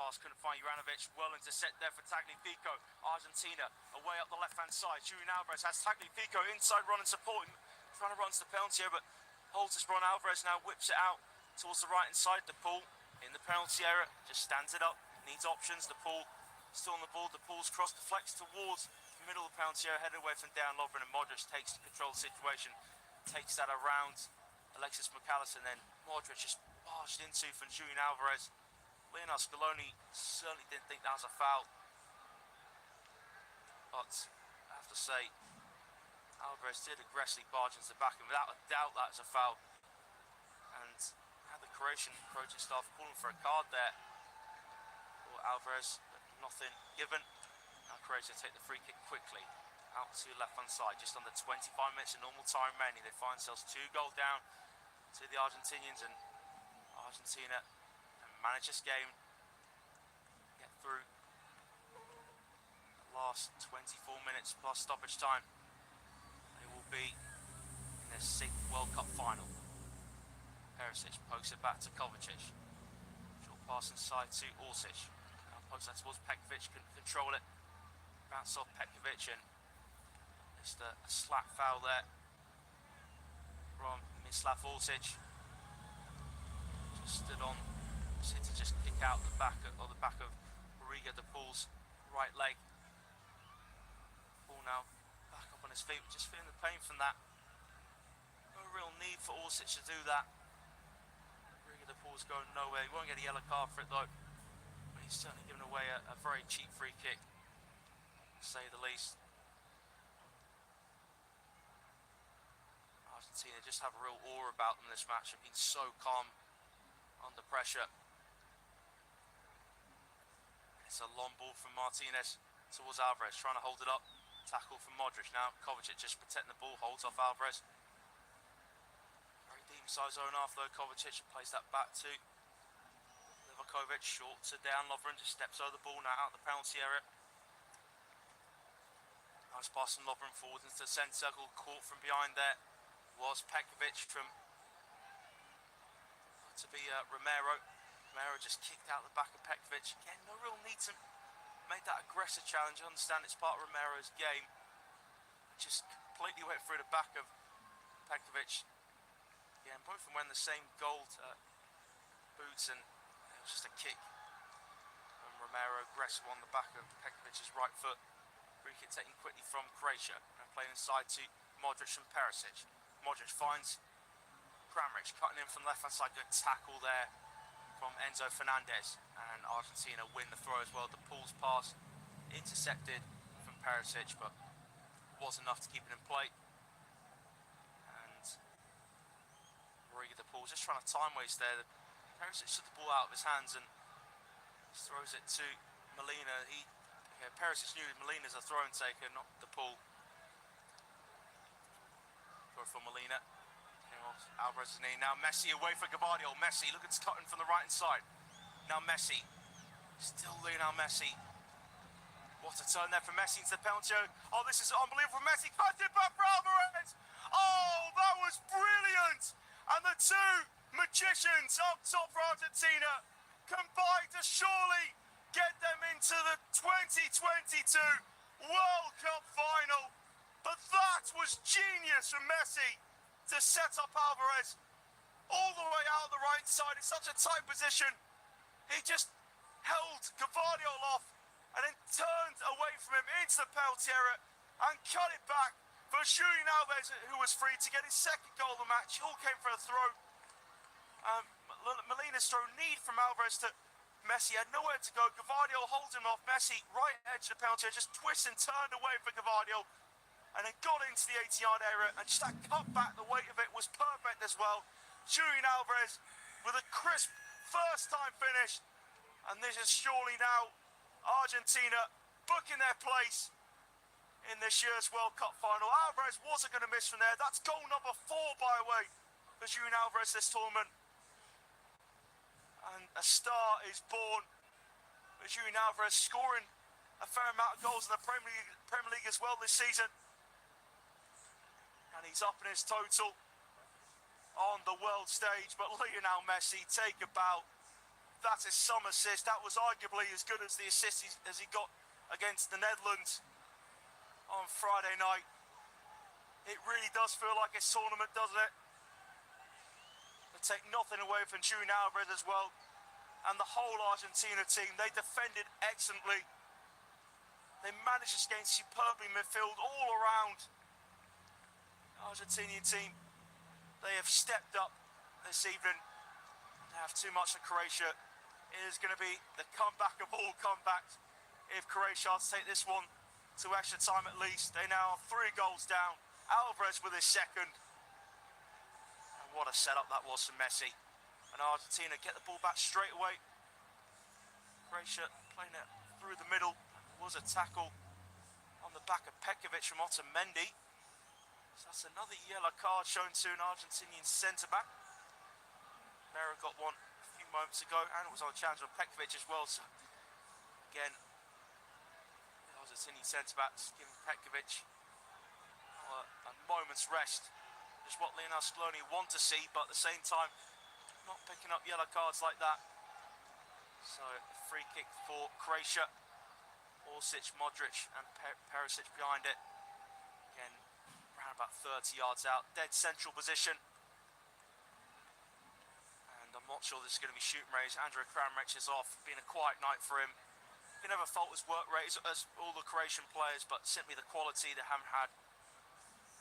pass, couldn't find Juranovic. Well intercept there for Tagliafico. Argentina away up the left-hand side. Julian Alvarez has Tagliafico inside run and support him. Trying to run to the penalty area, but holds his run. Alvarez now whips it out towards the right-hand side. De Paul in the penalty area, just stands it up. Needs options. De Paul still on the ball. De Paul's cross deflects towards the middle of the penalty area, headed away from Dejan Lovren, and Modric takes control of the situation. Takes that around Alexis McAllister, and then Modric just barged into from Julian Alvarez. Lionel Scaloni certainly didn't think that was a foul, but I have to say Alvarez did aggressively barge into the back, and without a doubt that's a foul. And had the Croatian staff calling for a card there for Alvarez, but nothing given. Now Croatia take the free kick quickly out to left hand side, just under 25 minutes of normal time remaining. They find themselves 2 goals down to the Argentinians, and Argentina can manage this game, get through the last 24 minutes plus stoppage time. They will be in their 6th World Cup final. Perisic pokes it back to Kovacic. Short pass inside to Orsic. Now pokes that towards Petkovic, couldn't control it. Bounce off Petkovic, and just a slap foul there from Mislav Orsic. Just stood on, seemed to just kick out the back of Rodrigo de Paul's right leg. Paul now back up on his feet, just feeling the pain from that. No real need for Orsic to do that. Rodrigo de Paul's going nowhere. He won't get a yellow card for it though, but he's certainly given away a very cheap free kick, to say the least. Argentina just have a real aura about them this match, and been so calm under pressure. It's a long ball from Martinez towards Alvarez, trying to hold it up. Tackle from Modric. Now Kovacic just protecting the ball, holds off Alvarez. Very deep inside zone after though. Kovacic plays that back to Livakovic, short to Dejan Lovren, just steps over the ball now out of the penalty area. Nice pass from Lovren forward into the centre circle, caught from behind there was Petkovic from to be Romero. Romero just kicked out the back of Petkovic. Again, no real need to make that aggressive challenge. I understand it's part of Romero's game. Just completely went through the back of Petkovic. Again, both of them wearing the same gold boots, and it was just a kick from Romero, aggressive on the back of Petkovic's right foot. Free kick taken quickly from Croatia and playing inside to Modric and Perisic. Modric finds Kramaric cutting in from the left hand side. Good tackle there from Enzo Fernandez, and Argentina win the throw as well. The Paul's pass intercepted from Perisic, but was enough to keep it in play. And Rodrigo de Paul just trying to time waste there. Perisic took the ball out of his hands and just throws it to Molina. Perisic knew Molina's a throw and taker, not de Paul. Throw for Molina. Alvarez's knee. Now Messi away for Gavardio. Messi, look at this cutting from the right hand side. Now Messi. Still Lionel Messi. What a turn there for Messi into the penalty. Oh, this is unbelievable. Messi cut it back for Alvarez. Oh, that was brilliant. And the two magicians up top for Argentina combined to surely get them into the 2022 World Cup final. But that was genius from Messi to set up Alvarez all the way out the right side in such a tight position. He just held Gavardio off and then turned away from him into the penalty area and cut it back for Julian Alvarez, who was free to get his 2nd goal of the match. It all came for a throw. Molina's throw, need from Alvarez to Messi, had nowhere to go. Gavardio holds him off. Messi, right edge of the penalty area, just twists and turned away for Gavardio, and then got into the 80-yard area, and just that cut back, the weight of it was perfect as well. Julian Alvarez with a crisp first-time finish, and this is surely now Argentina booking their place in this year's World Cup final. Alvarez wasn't going to miss from there. That's goal number 4, by the way, for Julian Alvarez this tournament. And a star is born with Julian Alvarez scoring a fair amount of goals in the Premier League as well this season. And he's up in his total on the world stage. But Lionel Messi, take a bow. That is some assist. That was arguably as good as the assist as he got against the Netherlands on Friday night. It really does feel like a tournament, doesn't it? They take nothing away from Julian Alvarez as well. And the whole Argentina team, they defended excellently. They managed this game superbly midfield all around. The Argentinian team, they have stepped up this evening. They have too much for Croatia. It is going to be the comeback of all comebacks if Croatia are to take this one to extra time at least. They now are 3 goals down. Alvarez with his second. And what a setup that was for Messi. And Argentina get the ball back straight away. Croatia playing it through the middle. There was a tackle on the back of Pekovic from Otamendi. So that's another yellow card shown to an Argentinian centre-back. Mera got one a few moments ago, and it was on a challenge on Pekovic as well. So again, the Argentinian centre-backs giving Pekovic a moment's rest. Just what Lionel Scaloni want to see, but at the same time, not picking up yellow cards like that. So free kick for Croatia. Orsic, Modric, and Perisic behind it. Again, around about 30 yards out, dead central position. I'm not sure this is going to be shooting range. Andrej Kramaric is off. Been a quiet night for him. You can never fault his work rate as all the Croatian players, but simply the quality. They haven't had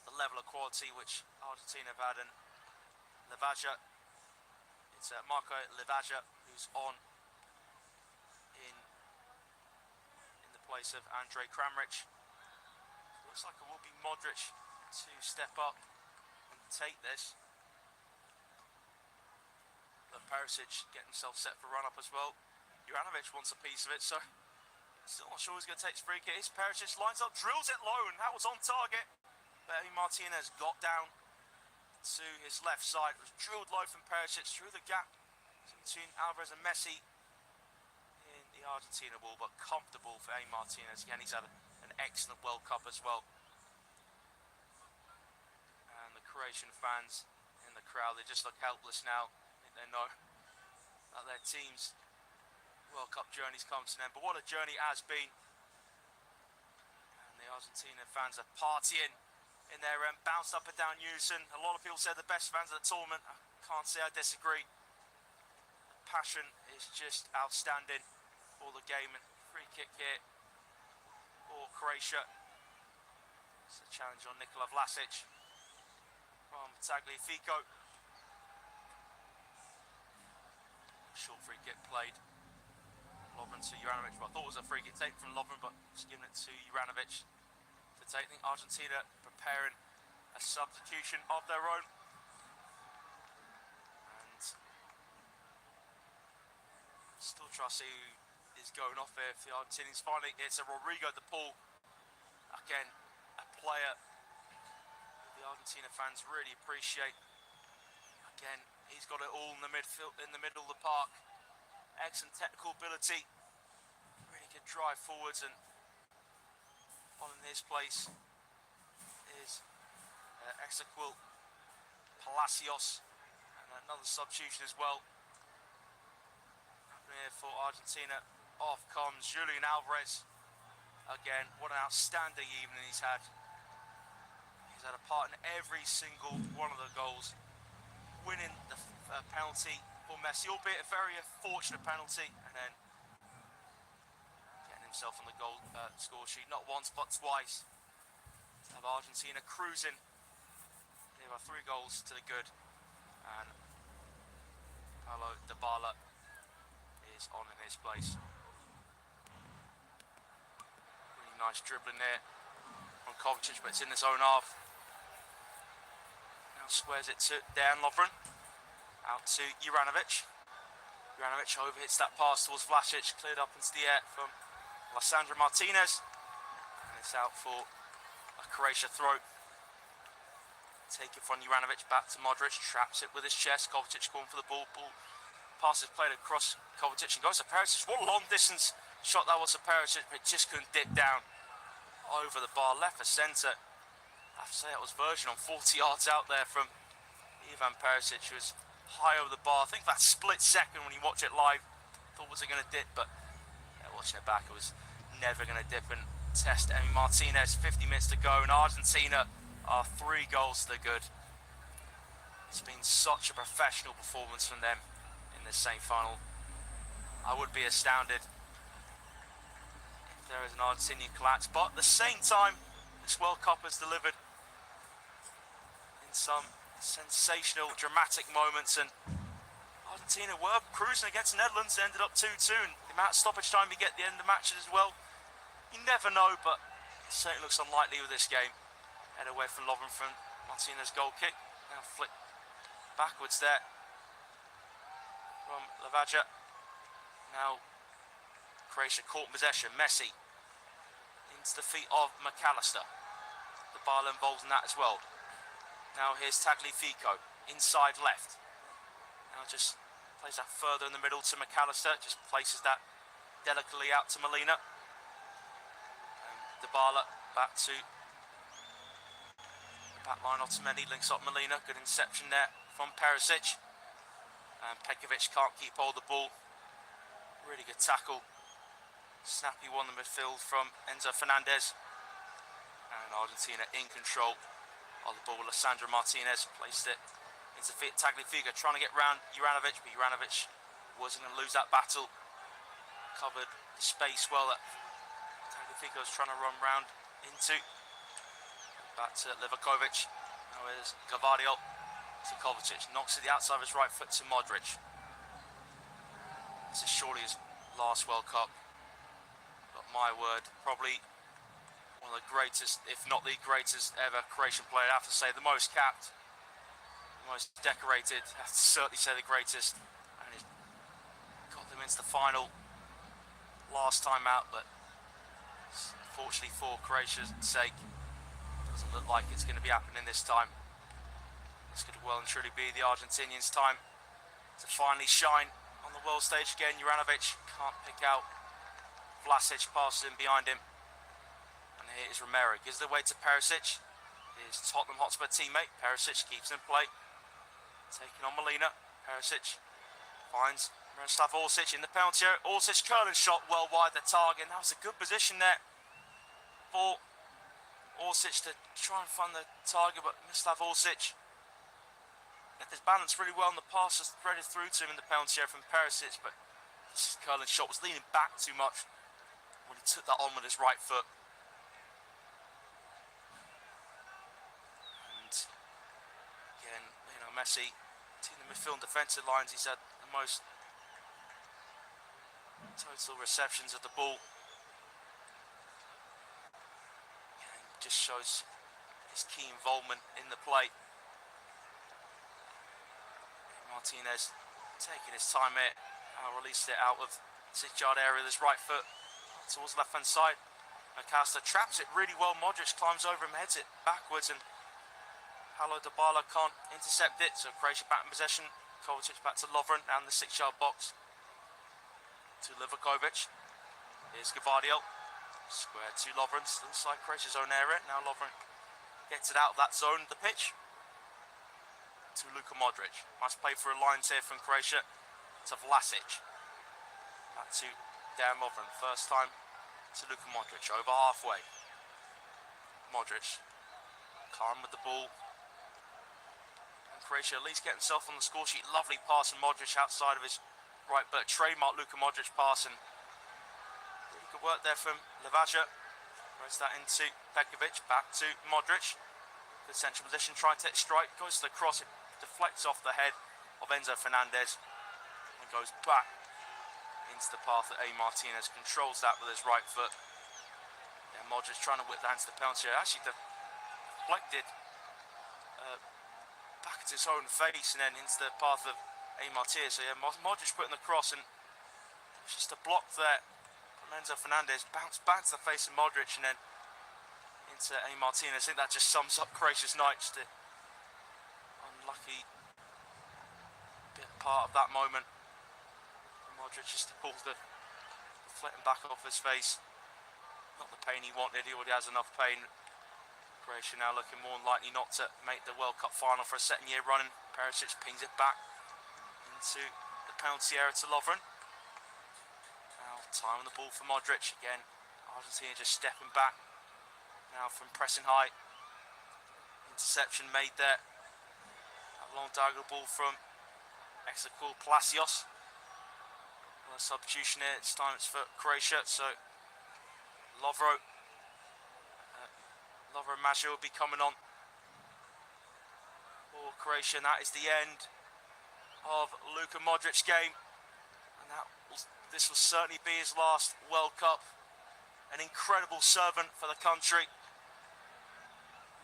the level of quality which Argentina have had. And Livaja, it's Marco Livaja who's on in the place of Andrej Kramaric. Looks like it will be Modric to step up and take this. But Perisic getting himself set for run-up as well. Juranovic wants a piece of it, so still not sure who's going to take his free kick. Perisic lines up, drills it low, and that was on target. But Martinez got down to his left side. It was drilled low from Perisic through the gap between Alvarez and Messi in the Argentina wall, but comfortable for Martinez. Again, he's had an excellent World Cup as well. And the Croatian fans in the crowd, they just look helpless now. They know that their team's World Cup journey's come to an end, but what a journey it has been. And the Argentina fans are partying in their bounced up and down unison. A lot of people say the best fans of the tournament. I can't say I disagree. The passion is just outstanding for the game. And free kick here for Croatia. It's a challenge on Nikola Vlasic from Tagliafico. Short free kick played. Lovren to Juranovic. Well, I thought it was a free kick taken from Lovren, but just giving it to Juranovic to take. I think Argentina preparing a substitution of their own. And still trying to see who is going off here for the Argentinians. Finally, it's a Rodrigo de Paul. Again, a player the Argentina fans really appreciate. Again, he's got it all in the midfield, in the middle of the park. Excellent technical ability. Really good drive forwards, and on in his place is Ezequiel Palacios, and another substitution as well. Happening here for Argentina. Off comes Julian Alvarez. Again, what an outstanding evening he's had. He's had a part in every single one of the goals. Winning the penalty for Messi, albeit a very fortunate penalty, and then getting himself on the goal score sheet not once but twice. To have Argentina cruising. They have 3 goals to the good, and Paulo Dybala is on in his place. Really nice dribbling there from Kovacic, but it's in his own half. Squares it to Dan Lovren, out to Juranovic. Juranovic overhits that pass towards Vlasic, cleared up into the air from Lisandro Martinez, and it's out for a Croatia throw. Take it from Juranovic back to Modric, traps it with his chest. Kovacic going for the ball. Passes played across Kovacic and goes to Perisic. What a long distance shot that was to Perisic, but just couldn't dip down over the bar, left for centre. I have to say that was version on 40 yards out there from Ivan Perisic, who was high over the bar. I think that split second when you watch it live, thought was it going to dip, but watching it back, it was never going to dip and test Emi Martinez. 50 minutes to go, and Argentina are 3 goals to the good. It's been such a professional performance from them in this semi-final. I would be astounded if there is an Argentinian collapse, but at the same time, this World Cup has delivered in some sensational, dramatic moments, and Argentina were cruising against the Netherlands. They ended up 2-2, and the amount of stoppage time you get at the end of the matches as well, you never know, but it certainly looks unlikely with this game. Head away from Lovren from Martinez's goal kick. Now flick backwards there from Lavaja. Now Croatia caught possession. Messi into the feet of McAllister. The ball involved in that as well. Now here's Tagliafico, inside left. Now just plays that further in the middle to McAllister. Just places that delicately out to Molina. Dybala back to the back line. Otamendi links up Molina. Good interception there from Perisic. And Pekovic can't keep hold of the ball. Really good tackle. Snappy one in the midfield from Enzo Fernandez. And Argentina in control of the ball. Lisandro Martinez placed it into the feet of Tagliafico, trying to get round Juranovic, but Juranovic wasn't going to lose that battle. Covered the space well that Tagliafico was trying to run round into. Back to Livakovic. Now here's Gvardiol to Kovacic. Knocks to the outside of his right foot to Modric. This is surely his last World Cup. But my word, probably one of the greatest, if not the greatest ever Croatian player. I have to say the most capped, the most decorated. I have to certainly say the greatest. And he's got them into the final last time out, but unfortunately for Croatia's sake, doesn't look like it's going to be happening this time. This could well and truly be the Argentinians' time to finally shine on the world stage again. Juranovic can't pick out. Vlasic passes in behind him. And here is Romero. Gives the way to Perisic. His Tottenham Hotspur teammate. Perisic keeps in play. Taking on Molina. Perisic finds Miroslav Orsic in the penalty area. Orsic curling shot well wide the target. And that was a good position there for Orsic to try and find the target, but Miroslav Orsic left his balance really well, and the pass was threaded through to him in the penalty area from Perisic, but this curling shot was leaning back too much when he took that on with his right foot. And again, you know, Messi, between the midfield and defensive lines, he's had the most total receptions of the ball. And just shows his key involvement in the play. Martinez taking his time here. Released it out of 6-yard area with his right foot towards the left hand side. McAllister traps it really well. Modric climbs over him, heads it backwards, and Paulo Dybala can't intercept it. So Croatia back in possession. Kovacic back to Lovren down the 6-yard box to Livakovic. Here's Gvardiol. Square to Lovren, still inside Croatia's own area. Now Lovren gets it out of that zone of the pitch to Luka Modric. Nice play for a lines here from Croatia to Vlasic. Back to Dan Lovren. First time to Luka Modric. Over halfway. Modric calm with the ball. And Croatia at least get himself on the score sheet. Lovely pass from Modric outside of his right, but trademark Luka Modric pass, and really good work there from Lavaja. Throws that into Pekovic. Back to Modric. Good central position. Trying to take a strike. Goes to the cross. It deflects off the head of Enzo Fernandez and goes back into the path that A. Martinez controls that with his right foot. Yeah, Modric trying to whip that into the penalty area. Actually deflected back at his own face and then into the path of A. Martinez. So yeah, Modric putting the cross, and just a block there from Enzo Fernandez. Bounced back to the face of Modric and then into A. Martinez. I think that just sums up Croatia's night. Just a unlucky bit part of that moment. Modric just pulls the flattened back off his face. Not the pain he wanted. He already has enough pain. Croatia now looking more than likely not to make the World Cup final for a second year running. Perisic pings it back into the penalty area to Lovren. Time on the ball for Modric. Again, Argentina just stepping back. Now from pressing high. Interception made there. That long diagonal ball from ex-equal Palacios. Well, a substitution here. This time it's for Croatia. So Lovro Maggio will be coming on for Croatia. And that is the end of Luka Modric's game. And this will certainly be his last World Cup. An incredible servant for the country.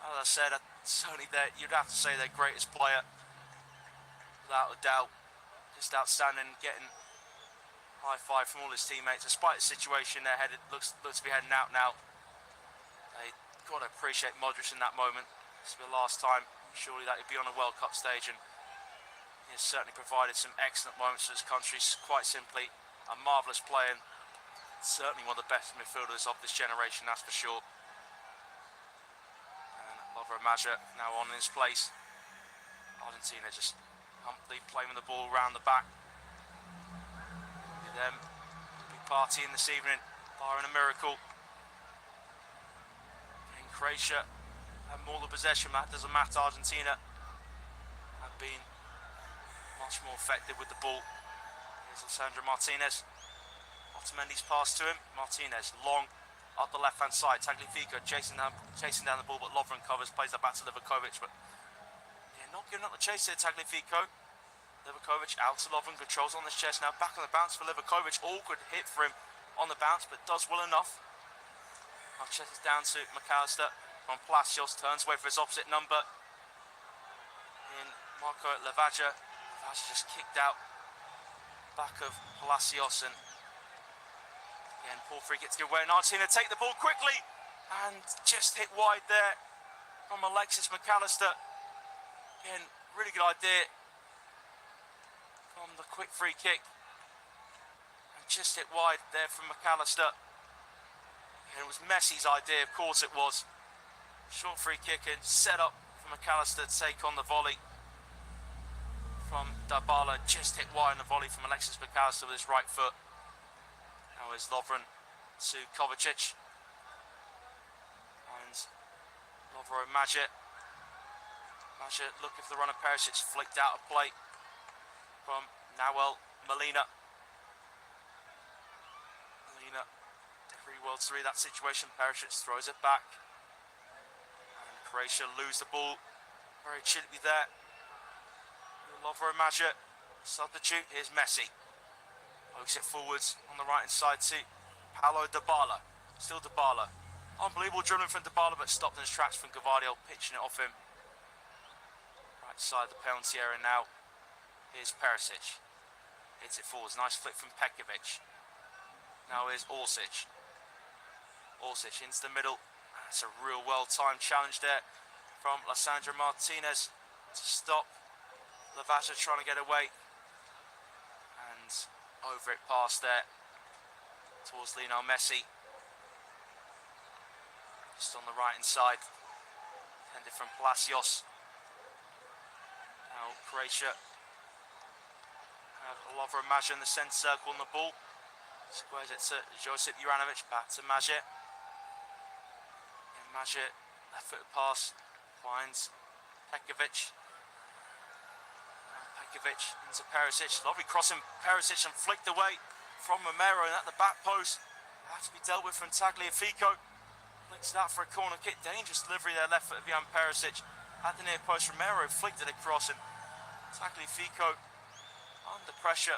As I said, certainly you'd have to say their greatest player, without a doubt. Just outstanding, getting high five from all his teammates, despite the situation they're headed. Looks to be heading out now. They got to appreciate Modric in that moment. This will be the last time, surely, that he'd be on a World Cup stage, and he has certainly provided some excellent moments for his country. Quite simply, a marvellous player, and certainly one of the best midfielders of this generation, that's for sure. Lovro Maggio now on in his place. Argentina just humbly playing with the ball around the back. With them, big partying this evening, barring a miracle. In Croatia, have more the possession. That doesn't matter. Argentina have been much more effective with the ball. Here's Lisandro Martinez. Otamendi's pass to him. Martinez long up the left-hand side. Tagliafico chasing down the ball, but Lovren covers, plays that back to Livakovic, but yeah, not giving up the chase here. Tagliafico, Livakovic out to Lovren, controls on this chest now, back on the bounce for Livakovic. Awkward hit for him on the bounce, but does well enough. Now chest is down to McAllister from Palacios, turns away for his opposite number in Marco Lavaja. Lavaja just kicked out back of Palacios, and again, Paul Free gets to give away, and Argentina take the ball quickly and just hit wide there from Alexis McAllister. Again, really good idea from the quick free kick, and just hit wide there from McAllister. And it was Messi's idea, of course it was. Short free kick and set up for McAllister to take on the volley from Dybala. Just hit wide on the volley from Alexis McAllister with his right foot. Now is Lovren to Kovacic, and Lovro Maggio looking for the run of Perisic, flicked out of play from Nahuel Molina. Very well to read that situation. Perisic throws it back, and Croatia lose the ball very cheaply there. Lovro Maggio substitute. Here's Messi. Pokes it forwards on the right hand side to Paulo Dybala. Still Dybala. Unbelievable dribbling from Dybala, but stopped in his tracks from Gvardiol, pitching it off him. Right side of the penalty area now. Here's Perisic. Hits it forwards. Nice flick from Pekovic. Now here's Orsic. Orsic into the middle. That's a real well-timed challenge there from Lisandro Martinez to stop Lavaja trying to get away. And over it past there towards Lionel Messi. Just on the right hand side. Defended from Palacios. Now Croatia have Lovro Maggio in the centre circle on the ball. Squares it to Josip Juranovic, back to Maggio. And Maggio, left foot pass, finds Pekovic. Pekovic into Perisic. Lovely crossing Perisic and flicked away from Romero, and at the back post. Had to be dealt with from Tagliafico. Flicks it out for a corner kick. Dangerous delivery there, left foot of Jan Perisic. At the near post, Romero flicked it across, and Tagliafico under pressure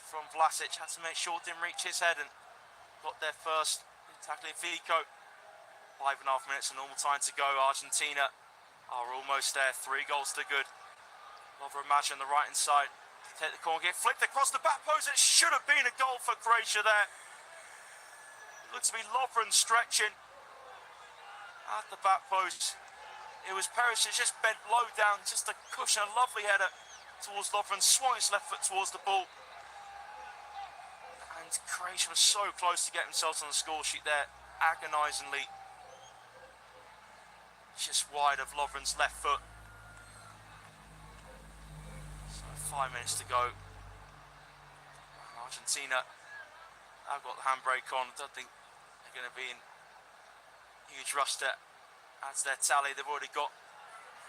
from Vlasic. Had to make sure it didn't reach his head, and got there first. Tagliafico. 5.5 minutes of normal time to go. Argentina are almost there. 3 goals to good. Lovro Maggio on the right hand side. Take the corner kick, flicked across the back post. It should have been a goal for Croatia there. It looks to be Lovren stretching at the back post. It was Perisic just bent low down, just a cushion, a lovely header towards Lovren. Swung his left foot towards the ball. And Croatia was so close to get themselves on the score sheet there, agonisingly. Just wide of Lovren's left foot. So 5 minutes to go. And Argentina have got the handbrake on. I don't think they're going to be in huge rush to add to their tally. They've already got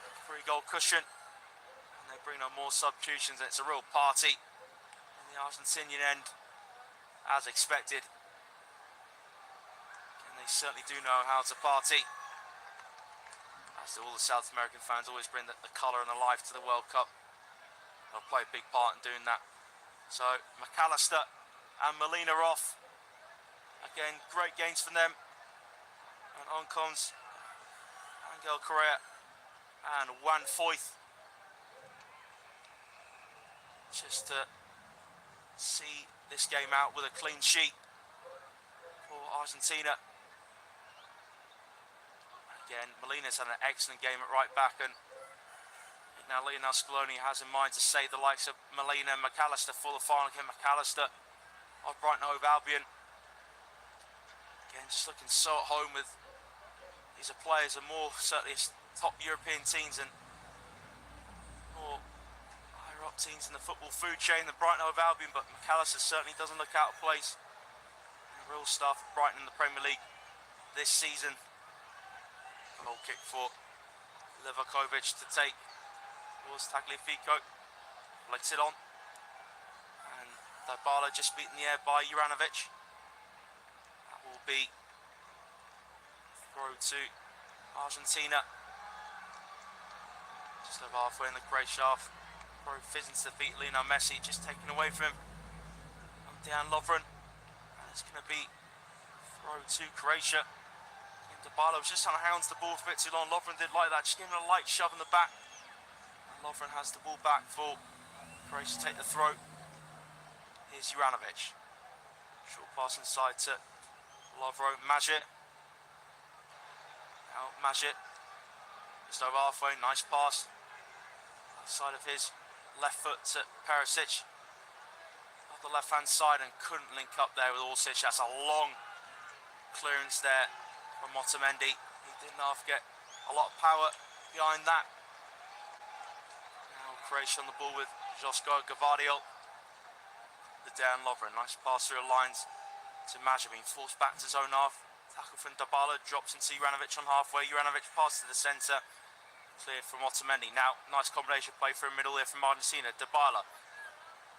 a 3-goal cushion, and they bring on more substitutions, and it's a real party in the Argentinian end, as expected. And they certainly do know how to party, as do all the South American fans. Always bring the colour and the life to the World Cup. They'll play a big part in doing that. So McAllister and Molina off. Again, great games from them. And on comes Angel Correa and Juan Foyth. Just to see this game out with a clean sheet for Argentina. Again, Molina's had an excellent game at right back, and now Lionel Scaloni has in mind to save the likes of Molina and McAllister for the final game. McAllister of Brighton Hove Albion. Again, just looking so at home with these are players are more certainly top European teams and more higher up teams in the football food chain than Brighton Hove Albion, but McAllister certainly doesn't look out of place. Real stuff, Brighton in the Premier League this season. Goal kick for Livakovic to take towards Tagliafico, flicks it on, and Dybala just beaten in the air by Juranovic. That will be throw to Argentina. Just over halfway in the Croatia half. Throw fizzing to defeat Lionel Messi, just taken away from him. And Dejan Lovren. And it's going to be throw to Croatia. Dybala was just trying to hound the ball for a bit too long. Lovren did like that, just giving him a light shove in the back. And Lovren has the ball back for Croatia to take the throw. Here's Juranovic. Short pass inside to Lovro. Magic. Now Magic. Just over halfway, nice pass. Side of his left foot to Perisic. Off the left hand side and couldn't link up there with Orsic. That's a long clearance there from Otamendi. He didn't half get a lot of power behind that. Now Croatia on the ball with Josko Gvardiol. The Dejan Lovren, nice pass through the lines to Magic, being forced back to zone half. Tackle from Dybala, drops into Juranovic on halfway. Juranovic passes to the centre, cleared from Otamendi. Now, nice combination play through middle there from Argentina. Dybala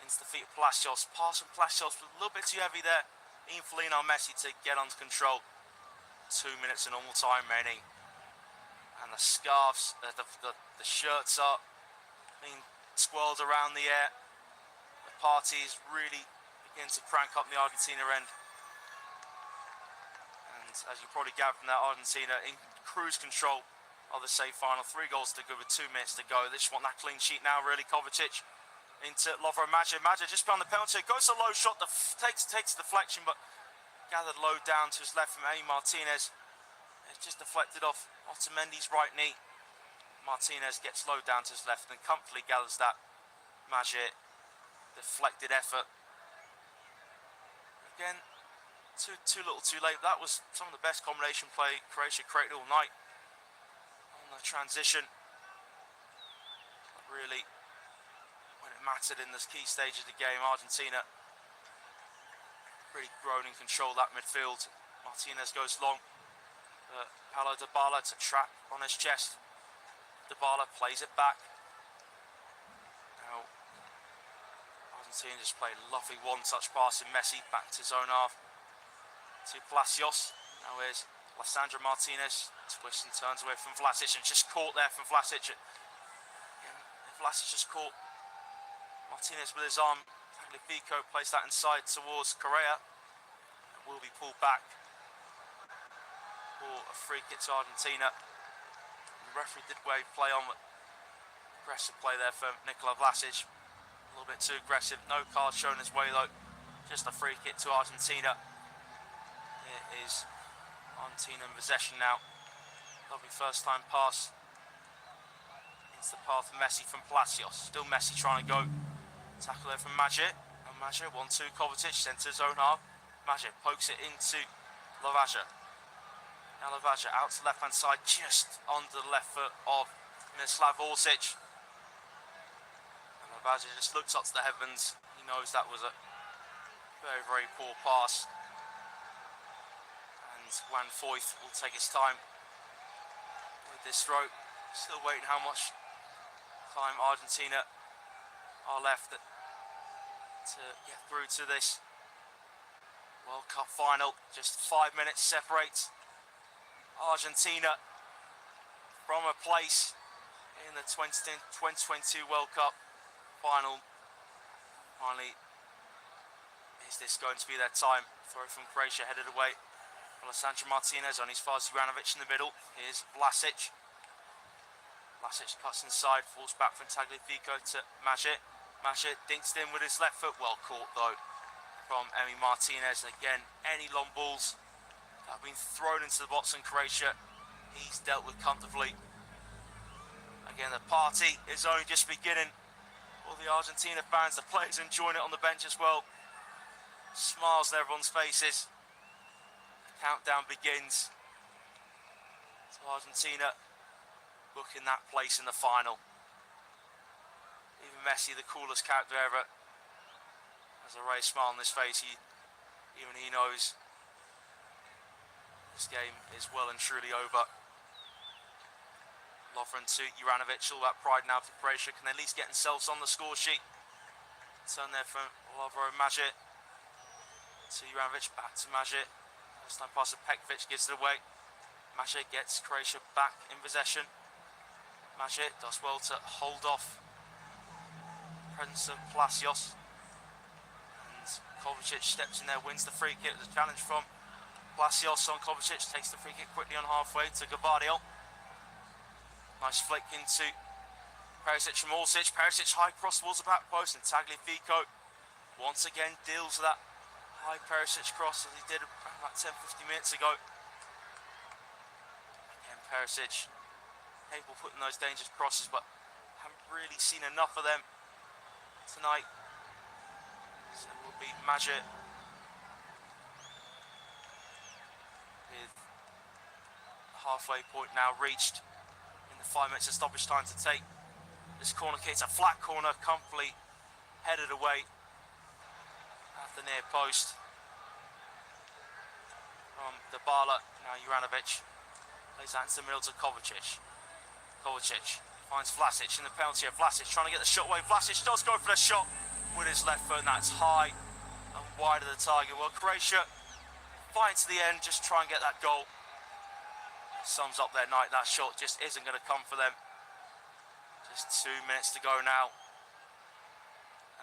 into the feet of Palacios. Pass from Palacios was a little bit too heavy there. In for Lionel Messi to get onto control. 2 minutes of normal time remaining, and the scarves, the shirts are being swirled around the air. The party is really beginning to crank up the Argentina end, and as you probably gathered from that, Argentina in cruise control of the save final. 3 goals to go with 2 minutes to go. They just want that clean sheet now, really. Kovacic into Lovro. Magic just beyond the penalty, goes to a low shot, takes deflection, but gathered low down to his left from Emi Martinez. It's just deflected off Otamendi's right knee. Martinez gets low down to his left and comfortably gathers that. Magic, deflected effort. Again, too little too late. That was some of the best combination play Croatia created all night on the transition. But really, when it mattered in this key stage of the game, Argentina really grown in control of that midfield. Martinez goes long. Paulo Dybala to trap on his chest. Dybala plays it back. Now, Argentina just played a lovely one-touch pass in Messi back to zone half. To Palacios. Now here's Lissandro Martinez. Twists and turns away from Vlasic and just caught there from Vlasic. Vlasic just caught Martinez with his arm. Tagliafico placed that inside towards Correa. It will be pulled back for a free kick to Argentina. The referee did play on, but aggressive play there for Nikola Vlasic. A little bit too aggressive. No card shown his way though. Just a free kick to Argentina. It is Argentina in possession now. Lovely first time pass into the path of Messi from Palacios. Still Messi trying to go. Tackle there from Magic. And Magic 1-2 Kovacic, centre zone half. Magic pokes it into Lavaja. Now Lavaja out to the left hand side, just under the left foot of Miroslav Orsic. And Lavaja just looks up to the heavens. He knows that was a Very, very poor pass. And Van Foyth will take his time with this throw. Still waiting how much time Argentina are left to get through to this World Cup final. Just 5 minutes separates Argentina from a place in the 2022 World Cup final. Finally, is this going to be their time? Throw from Croatia headed away. Alessandro Martinez on his far Juranovic in the middle. Here's Vlasic. Vlasic cuts inside, falls back from Tagliafico to Magic. Magic dinks it in with his left foot. Well caught though from Emi Martinez. Again, any long balls that have been thrown into the box in Croatia, he's dealt with comfortably. Again, the party is only just beginning. All the Argentina fans, the players enjoying it on the bench as well. Smiles on everyone's faces. The countdown begins to Argentina booking that place in the final. Even Messi, the coolest character ever, has a ray smile on his face. Even he knows this game is well and truly over. Lovren to Juranovic, all that pride now for Croatia. Can they at least get themselves on the score sheet? Turn there from Lovren, Magic to Juranovic, back to Magic. First time pass to Pekovic, gives it away. Magic gets Croatia back in possession. Magic does well to hold off presence of Palacios. And Kovacic steps in there, wins the free kick. The challenge from Palacios on Kovacic, takes the free kick quickly on halfway to Gavardio. Nice flick into Perisic from Orsic. Perisic high cross towards the back post, and Tagliafico once again deals with that high Perisic cross as he did about 10-15 minutes ago. Again, Perisic capable of putting those dangerous crosses, but haven't really seen enough of them tonight. So it will be Magic with the halfway point now reached. 5 minutes of stoppage time to take this corner kick. It's a flat corner, comfortably headed away at the near post from Dybala. Now Juranovic plays that into the middle to Kovacic. Kovacic finds Vlasic in the penalty area. Vlasic trying to get the shot away. Vlasic does go for the shot with his left foot, and that's high and wide of the target. Well, Croatia fight to the end, just try and get that goal. Sums up their night. That shot just isn't going to come for them. Just 2 minutes to go now,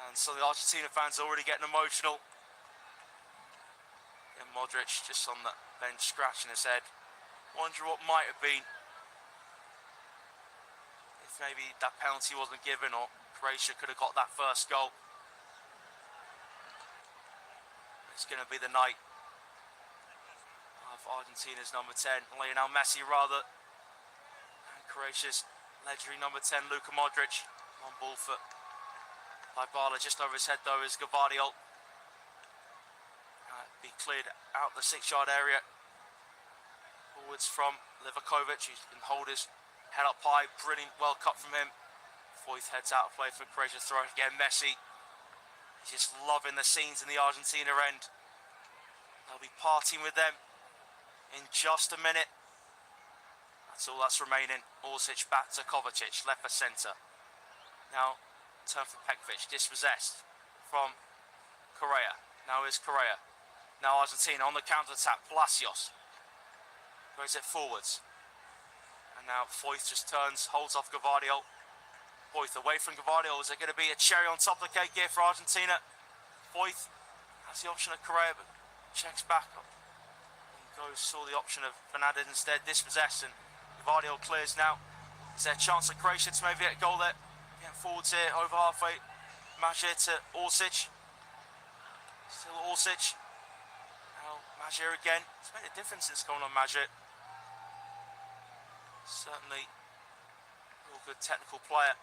and so the Argentina fans are already getting emotional. And Modric just on the bench scratching his head, wondering what might have been if maybe that penalty wasn't given, or Croatia could have got that first goal. It's going to be the night of Argentina's number 10, Lionel Messi rather, and Croatia's legendary number 10, Luka Modric. On ball for Dybala, just over his head though is Gavardio. Be cleared out the 6-yard area. Forwards from Livakovic, who can hold his head up high. Brilliant, well cut from him. Foyth heads out of play for Croatia throw. Again, Messi. He's just loving the scenes in the Argentina end. They'll be partying with them in just a minute. That's all that's remaining. Orsic back to Kovacic, left for centre. Now, turn for Pekovic, dispossessed from Correa. Now is Correa. Now Argentina on the counter-attack. Palacios goes it forwards. And now Foyth just turns, holds off Gavardio. Foyth away from Gavardio. Is there going to be a cherry on top of the cake here for Argentina? Foyth has the option of Correa, but checks back up. Saw the option of Fernandez instead, dispossessed, and Gavardio clears now. Is there a chance of Croatia to maybe get a goal there? Getting forwards here, over halfway. Magic to Orsic. Still Orsic. Now Magic again. It's made a difference since going on Magic. Certainly a real good technical player.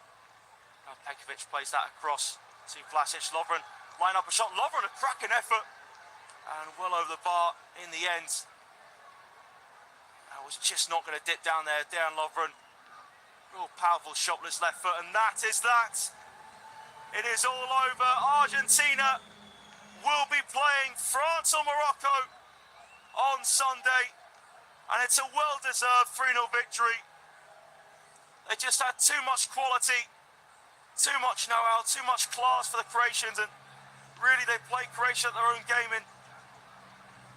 Now Pekovic plays that across to Vlasic. Lovren line up a shot. Lovren, a cracking effort. And well over the bar in the end. Was just not going to dip down there. Darren Lovren, real powerful shot with his left foot, and that is that. It is all over. Argentina will be playing France or Morocco on Sunday, and it's a well-deserved 3-0 victory. They just had too much quality, too much know-how, too much class for the Croatians, and really they played Croatia at their own game in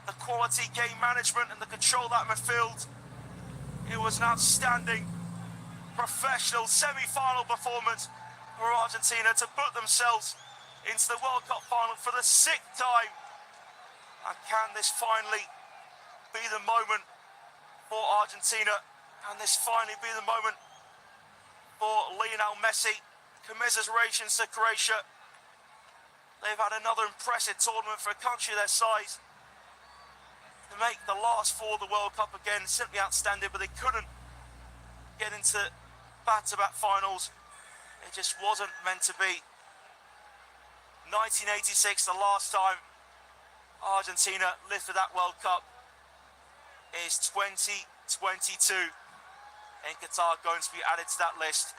the quality game management and the control of that midfield. It was an outstanding professional semi-final performance for Argentina to put themselves into the World Cup final for the 6th time. And can this finally be the moment for Argentina? Can this finally be the moment for Lionel Messi? Commiserations to Croatia. They've had another impressive tournament for a country their size. To make the last 4 of the World Cup again, simply outstanding, but they couldn't get into back-to-back finals. It just wasn't meant to be. 1986, the last time Argentina lifted that World Cup, is 2022 in Qatar going to be added to that list.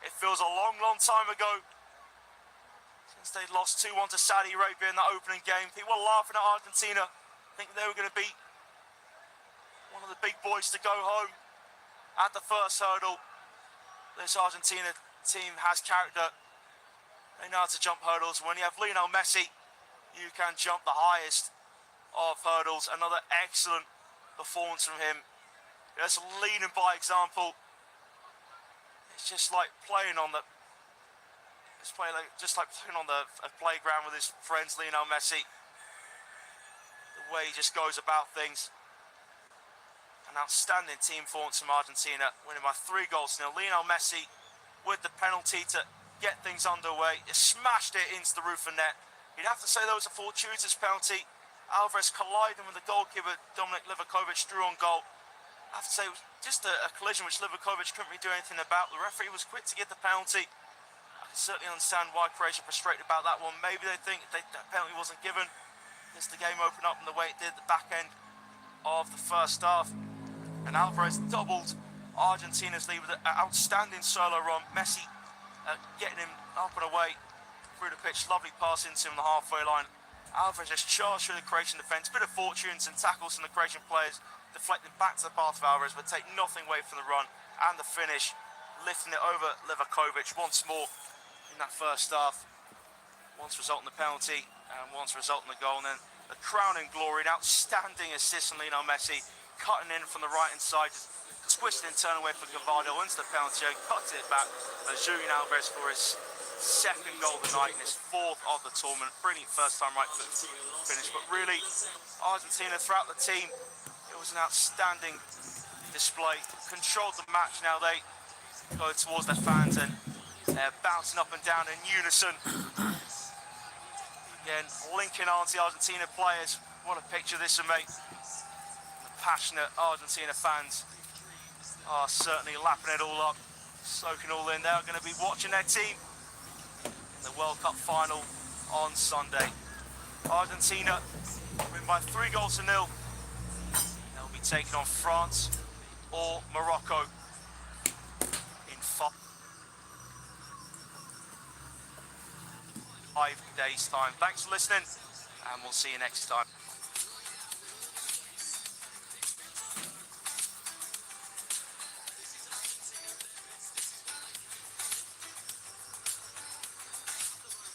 It feels a long, long time ago since they lost 2-1 to Saudi Arabia in that opening game. People were laughing at Argentina, thinking they were going to be one of the big boys to go home at the first hurdle. This Argentina team has character. They know how to jump hurdles. When you have Lionel Messi, you can jump the highest of hurdles. Another excellent performance from him. Just leading by example. It's just like playing on the playground with his friends, Lionel Messi. The way he just goes about things. An outstanding team performance from Argentina, winning by 3-0. Lionel Messi with the penalty to get things underway. He smashed it into the roof of net. You'd have to say that was a fortuitous penalty. Alvarez colliding with the goalkeeper, Dominic Livakovic, drew on goal. I have to say it was just a collision which Livakovic couldn't really do anything about. The referee was quick to give the penalty. I can certainly understand why Croatia are frustrated about that one. Maybe they think that penalty wasn't given as the game opened up in the way it did at the back end of the first half. And Alvarez doubled Argentina's lead with an outstanding solo run. Messi getting him up and away through the pitch. Lovely pass into him on the halfway line. Alvarez just charged through the Croatian defence. Bit of fortunes and tackles from the Croatian players, deflecting back to the path of Alvarez, but take nothing away from the run and the finish, lifting it over Livakovic once more in that first half. Once resulting in the penalty and once resulting in the goal. And then the crowning glory, an outstanding assist from Lionel Messi, cutting in from the right-hand side, twisting and turning away from Gavardo into the penalty area, cuts it back for Julian Alvarez for his 2nd goal of the night and his 4th of the tournament. Brilliant first-time right foot finish, but really, Argentina throughout the team, it was an outstanding display. Controlled the match. Now they go towards their fans and they're bouncing up and down in unison. Again, linking arms the Argentina players. What a picture this will make. The passionate Argentina fans are certainly lapping it all up, soaking all in. They're going to be watching their team in the World Cup final on Sunday. Argentina win by 3-0. They'll be taking on France or Morocco in 5 days' time. Thanks for listening, and we'll see you next time.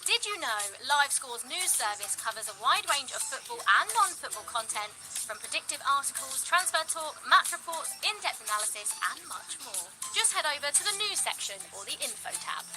Did you know Livescore's news service covers a wide range of football and non-football content, from predictive articles, transfer talk, match reports, in-depth analysis and much more? Just head over to the news section or the info tab.